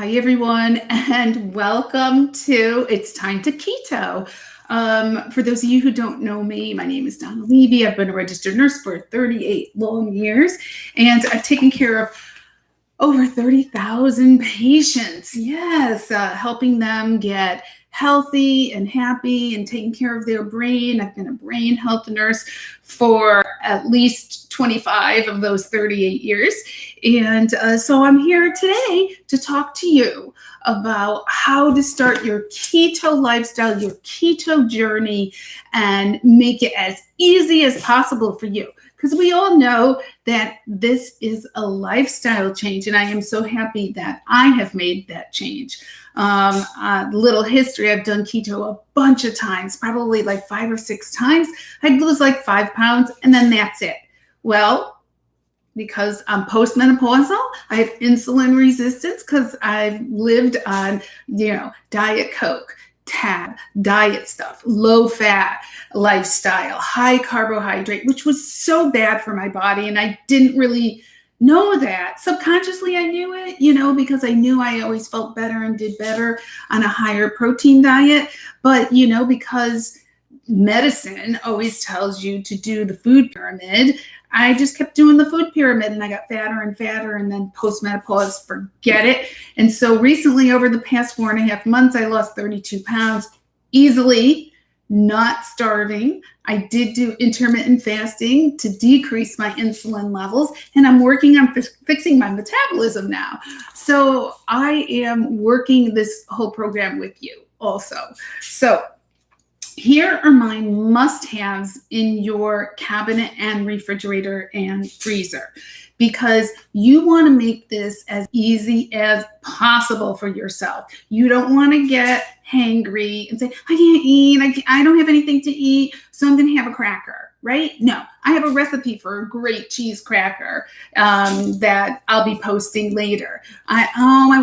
Hi, everyone, and welcome to It's Time to Keto. For those of you who don't know me, my name is Donna Levy. I've been a registered nurse for 38 long years, and I've taken care of over 30,000 patients. Yes, helping them get healthy and happy and taking care of their brain. I've been a brain health nurse for at least 25 of those 38 years. And so I'm here today to talk to you about how to start your keto lifestyle, your keto journey, and make it as easy as possible for you. Because we all know that this is a lifestyle change, and I am so happy that I have made that change. Little history, I've done keto a bunch of times, probably like 5 or 6 times. I'd lose like 5 pounds, and then that's it. Well, because I'm postmenopausal, I have insulin resistance because I've lived on, Diet Coke, tab, diet stuff, low fat lifestyle, high carbohydrate, which was so bad for my body. And I didn't really know that. Subconsciously, I knew it, because I knew I always felt better and did better on a higher protein diet. But, because medicine always tells you to do the food pyramid, I just kept doing the food pyramid and I got fatter and fatter, and then postmenopause, forget it. And so recently, over the past 4.5 months, I lost 32 pounds easily, not starving. I did do intermittent fasting to decrease my insulin levels, and I'm working on fixing my metabolism now. So I am working this whole program with you also. So here are my must-haves in your cabinet and refrigerator and freezer, because you want to make this as easy as possible for yourself. You don't want to get hangry and say, I can't eat, I don't have anything to eat, so I'm going to have a cracker, right? No, I have a recipe for a great cheese cracker that I'll be posting later. I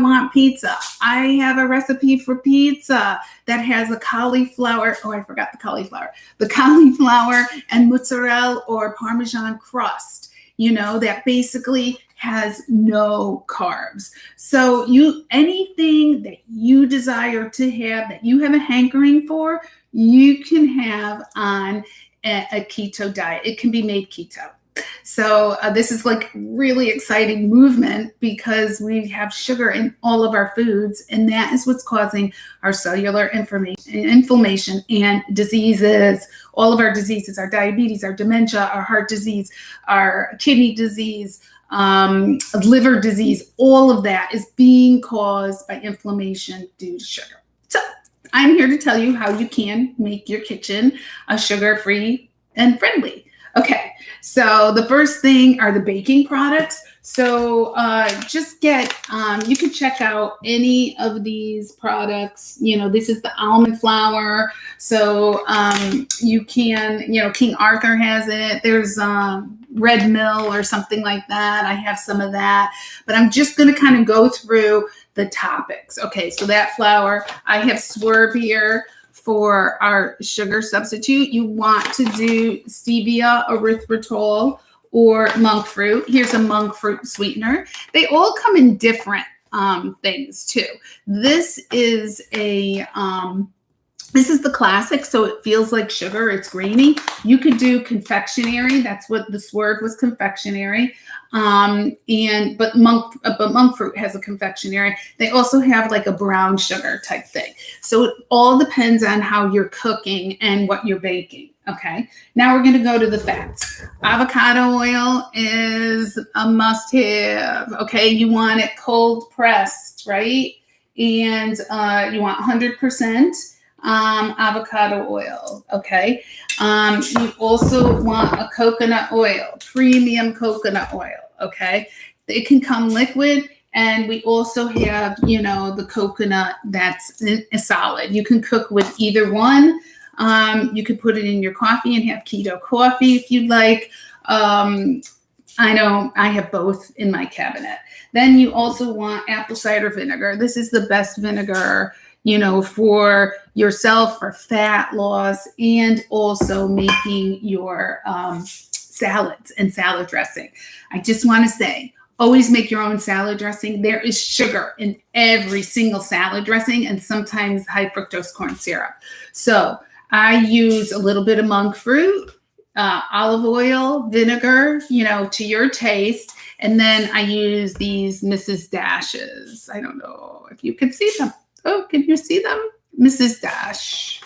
want pizza. I have a recipe for pizza that has a cauliflower. Oh, I forgot the cauliflower. The cauliflower and mozzarella or Parmesan crust, that basically has no carbs. So anything that you desire to have, that you have a hankering for, you can have on a keto diet. It can be made keto. So this is like really exciting movement, because we have sugar in all of our foods, and that is what's causing our cellular inflammation and diseases. All of our diseases, our diabetes, our dementia, our heart disease, our kidney disease, liver disease, all of that is being caused by inflammation due to sugar. So I'm here to tell you how you can make your kitchen sugar-free and friendly. Okay, so the first thing are the baking products. So just get, you can check out any of these products. This is the almond flour. So you can, King Arthur has it. There's Red Mill or something like that. I have some of that, but I'm just going to kind of go through the topics. Okay, so that flour, I have Swerve here for our sugar substitute. You want to do stevia, erythritol, or monk fruit. Here's a monk fruit sweetener. They all come in different things too. This is this is the classic, so it feels like sugar. It's grainy. You could do confectionery. That's what the Swerve was, confectionery. But monk fruit has a confectionery. They also have like a brown sugar type thing. So it all depends on how you're cooking and what you're baking. Okay. Now we're going to go to the fats. Avocado oil is a must-have. Okay. You want it cold pressed, right? And you want 100%. Avocado oil. Okay. You also want a coconut oil, premium coconut oil. Okay. It can come liquid, and we also have, the coconut that's solid. You can cook with either one. You could put it in your coffee and have keto coffee if you'd like. I know I have both in my cabinet. Then you also want apple cider vinegar. This is the best vinegar, for yourself, for fat loss, and also making your salads and salad dressing. I just want to say, Always make your own salad dressing. There is sugar in every single salad dressing and sometimes high fructose corn syrup. So I use a little bit of monk fruit, olive oil, vinegar, to your taste. And then I use these Mrs. Dashes. I don't know if you can see them. Oh, can you see them? Mrs. Dash.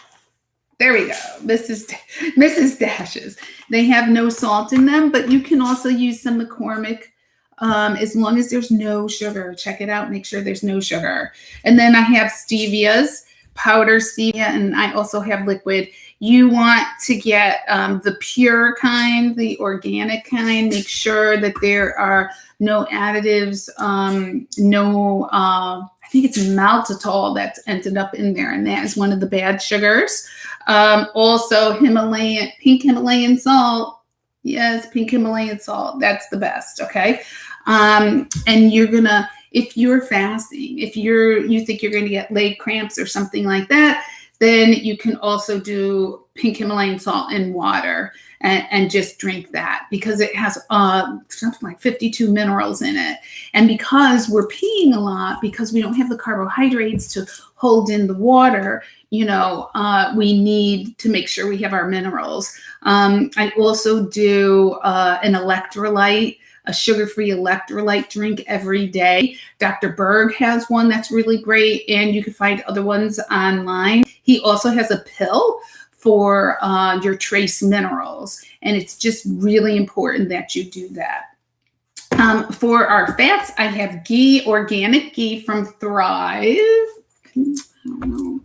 There we go. Mrs. Dashes. They have no salt in them, but you can also use some McCormick as long as there's no sugar. Check it out. Make sure there's no sugar. And then I have stevias, powder stevia, and I also have liquid. You want to get the pure kind, the organic kind. Make sure that there are no additives, I think it's maltitol that's ended up in there, and that is one of the bad sugars. Also, pink Himalayan salt. Yes, pink Himalayan salt. That's the best. Okay. And if you're fasting, if you think you're going to get leg cramps or something like that, then you can also do pink Himalayan salt in water and just drink that, because it has something like 52 minerals in it. And because we're peeing a lot, because we don't have the carbohydrates to hold in the water, we need to make sure we have our minerals. I also do an electrolyte, a sugar-free electrolyte drink every day. Dr. Berg has one that's really great, and you can find other ones online. He also has a pill for your trace minerals, and it's just really important that you do that. For our fats, I have ghee, organic ghee from Thrive. I don't know.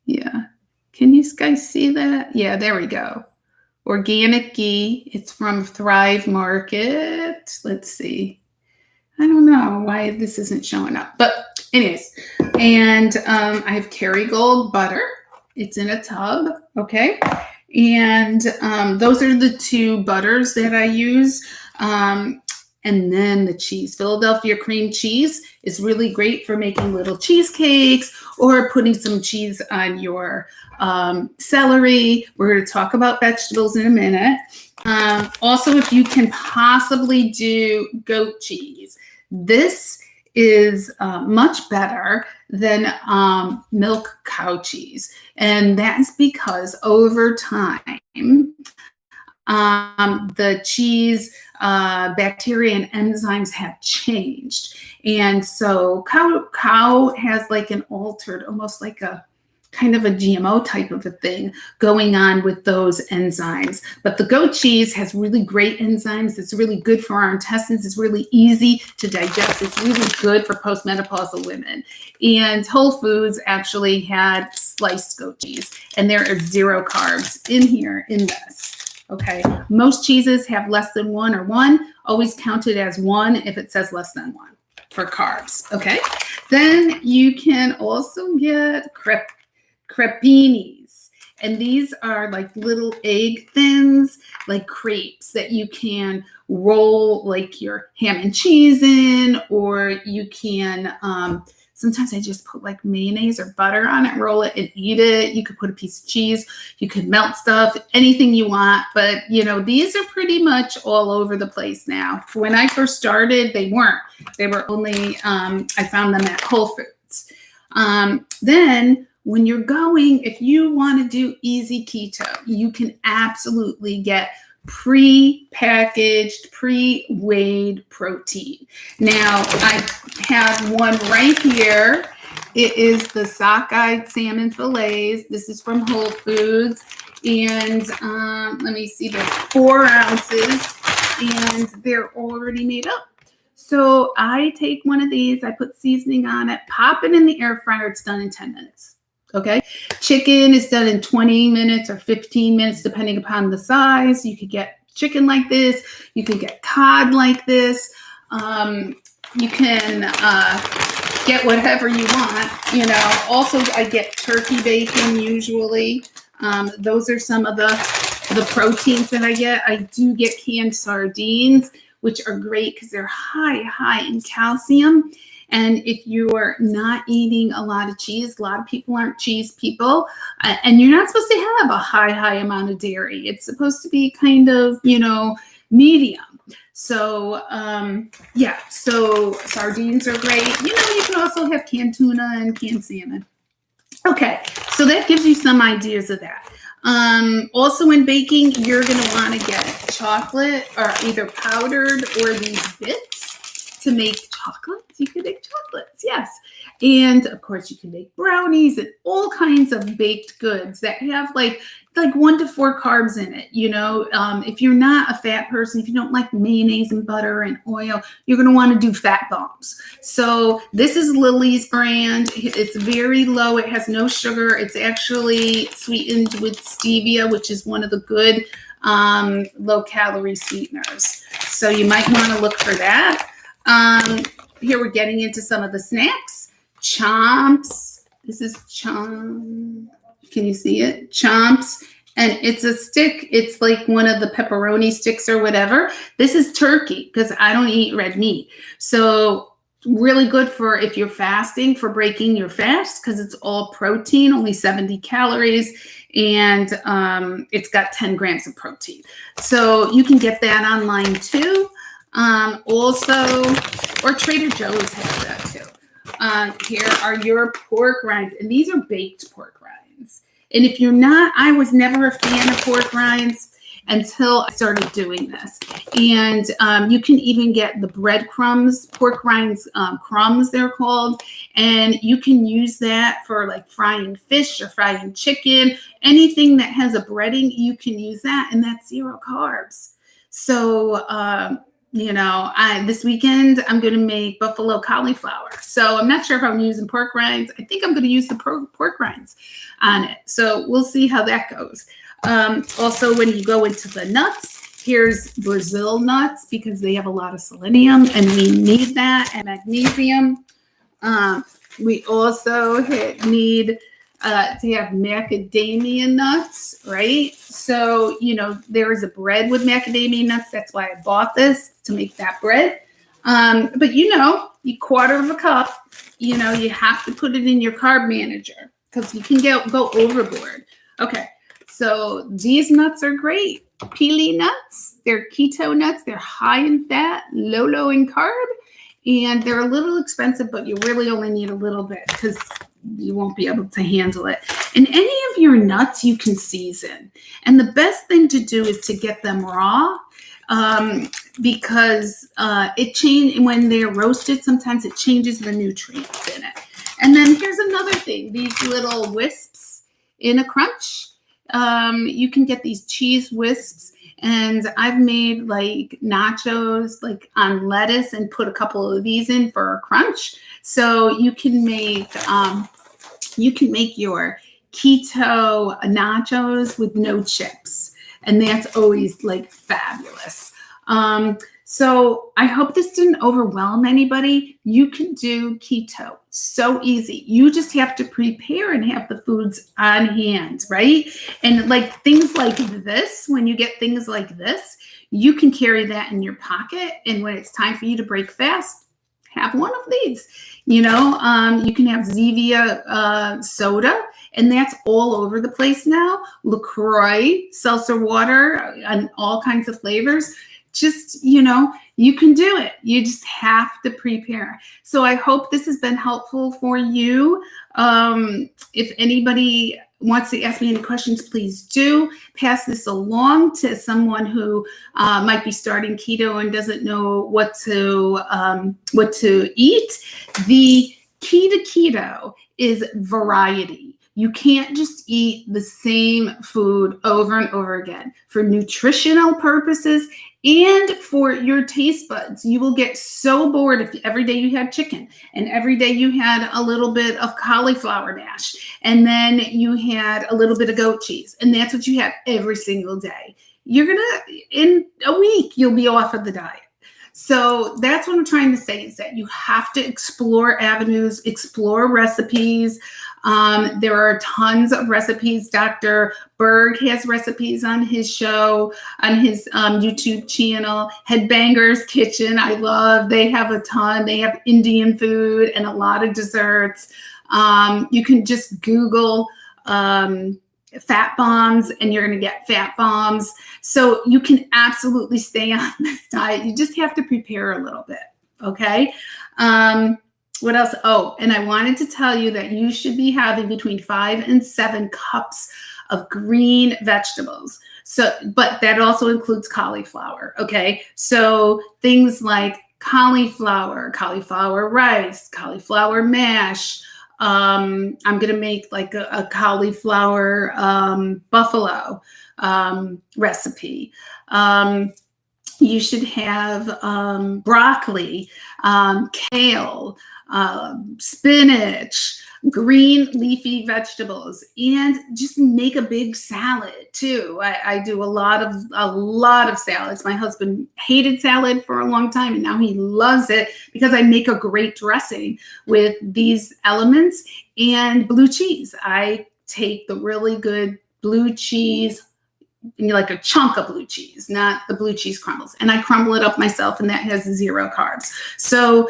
Yeah. Can you guys see that? Yeah, there we go. Organic ghee. It's from Thrive Market. Let's see. I don't know why this isn't showing up, but anyways. And I have Kerrygold butter. It's in a tub. Okay. And those are the two butters that I use. And then the cheese. Philadelphia cream cheese is really great for making little cheesecakes or putting some cheese on your celery. We're going to talk about vegetables in a minute. Also, if you can possibly do goat cheese, this is much better than milk cow cheese. And that's because over time, the cheese bacteria and enzymes have changed. And so cow has like an altered, almost like a kind of a GMO type of a thing going on with those enzymes. But the goat cheese has really great enzymes. It's really good for our intestines. It's really easy to digest. It's really good for postmenopausal women. And Whole Foods actually had sliced goat cheese, and there are 0 carbs in here in this. Okay, most cheeses have less than 1 or 1. Always count it as 1 if it says less than 1 for carbs. Okay, then you can also get crepinis, and these are like little egg thins, like crepes that you can roll like your ham and cheese in, or you can sometimes I just put like mayonnaise or butter on it, roll it and eat it. You could put a piece of cheese. You could melt stuff, anything you want. But, these are pretty much all over the place now. When I first started, they weren't. They were only, I found them at Whole Foods. Then when you're going, if you want to do easy keto, you can absolutely get pre-packaged, pre-weighed protein. Now, I have one right here. It is the sockeye salmon fillets. This is from Whole Foods. And let me see, there's 4 ounces, and they're already made up. So I take one of these, I put seasoning on it, pop it in the air fryer. It's done in 10 minutes. Okay. Chicken is done in 20 minutes or 15 minutes, depending upon the size. You could get chicken like this. You can get cod like this. You can get whatever you want. Also I get turkey bacon usually. Those are some of the proteins that I get. I do get canned sardines, which are great because they're high in calcium. And if you are not eating a lot of cheese, a lot of people aren't cheese people, and you're not supposed to have a high amount of dairy. It's supposed to be kind of, medium. So, yeah, so sardines are great. You can also have canned tuna and canned salmon. Okay, so that gives you some ideas of that. Also in baking, you're going to want to get chocolate, or either powdered or these bits to make chocolates. You can make chocolates, yes. And of course, you can make brownies and all kinds of baked goods that have like 1 to 4 carbs in it. If you're not a fat person, if you don't like mayonnaise and butter and oil, you're going to want to do fat bombs. So this is Lily's brand. It's very low. It has no sugar. It's actually sweetened with stevia, which is one of the good low-calorie sweeteners. So you might want to look for that. Here we're getting into some of the snacks. Chomps. This is Chomp. Can you see it? Chomps. And it's a stick. It's like one of the pepperoni sticks or whatever. This is turkey because I don't eat red meat. So really good for if you're fasting, for breaking your fast, because it's all protein, only 70 calories. And it's got 10 grams of protein. So you can get that online too. Also, or Trader Joe's has that too. Here are your pork rinds, and these are baked pork rinds. And if you're not, I was never a fan of pork rinds until I started doing this. And you can even get the breadcrumbs, pork rinds crumbs, they're called. And you can use that for like frying fish or frying chicken. Anything that has a breading, you can use that, and that's 0 carbs. So, this weekend I'm going to make buffalo cauliflower. So I'm not sure if I'm using pork rinds. I think I'm going to use the pork rinds on it. So we'll see how that goes. Also, when you go into the nuts, here's Brazil nuts because they have a lot of selenium and we need that, and magnesium. We also need to have macadamia nuts, right? So, there is a bread with macadamia nuts. That's why I bought this, to make that bread. But you 1/4 cup, you have to put it in your carb manager because you can go overboard. Okay, so these nuts are great. Pili nuts, they're keto nuts. They're high in fat, low in carb, and they're a little expensive, but you really only need a little bit because you won't be able to handle it. And any of your nuts you can season. And the best thing to do is to get them raw because it changes when they're roasted. Sometimes it changes the nutrients in it. And then here's another thing. These little wisps in a crunch. You can get these cheese wisps. And I've made like nachos like on lettuce and put a couple of these in for a crunch. So you can make your keto nachos with no chips. And that's always like fabulous. So I hope this didn't overwhelm anybody. You can do keto. So easy. You just have to prepare and have the foods on hand, right? And like things like this, when you get things like this, you can carry that in your pocket. And when it's time for you to break fast, have one of these. You can have Zevia soda, and that's all over the place now. LaCroix, seltzer water, and all kinds of flavors. Just, you can do it. You just have to prepare. So I hope this has been helpful for you. If anybody wants to ask me any questions, please do pass this along to someone who might be starting keto and doesn't know what to eat. The key to keto is variety. You can't just eat the same food over and over again. For nutritional purposes and for your taste buds, you will get so bored if every day you had chicken and every day you had a little bit of cauliflower mash and then you had a little bit of goat cheese, and that's what you have every single day. In a week, you'll be off of the diet. So that's what I'm trying to say, is that you have to explore avenues, explore recipes. There are tons of recipes. Dr. Berg has recipes on his show, on his YouTube channel. Headbangers Kitchen, I love. They have a ton. They have Indian food and a lot of desserts. You can just Google fat bombs and you're going to get fat bombs. So you can absolutely stay on this diet. You just have to prepare a little bit. Okay. What else? Oh, and I wanted to tell you that you should be having between 5 and 7 cups of green vegetables. So, but that also includes cauliflower. Okay. So things like cauliflower rice, cauliflower mash. I'm going to make like a cauliflower buffalo recipe. You should have broccoli, kale, spinach, green leafy vegetables, and just make a big salad too. I do a lot of salads. My husband hated salad for a long time, and now he loves it because I make a great dressing with these elements and blue cheese. I take the really good blue cheese, like a chunk of blue cheese, not the blue cheese crumbles, and I crumble it up myself, and that has 0 carbs. So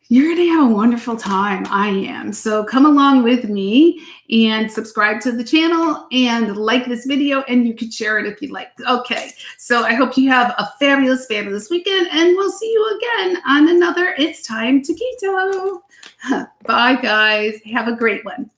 you're going to have a wonderful time. I am. So come along with me and subscribe to the channel and like this video, and you can share it if you'd like. Okay. So I hope you have a fabulous, fabulous weekend, and we'll see you again on another It's Time to Keto. Bye, guys. Have a great one.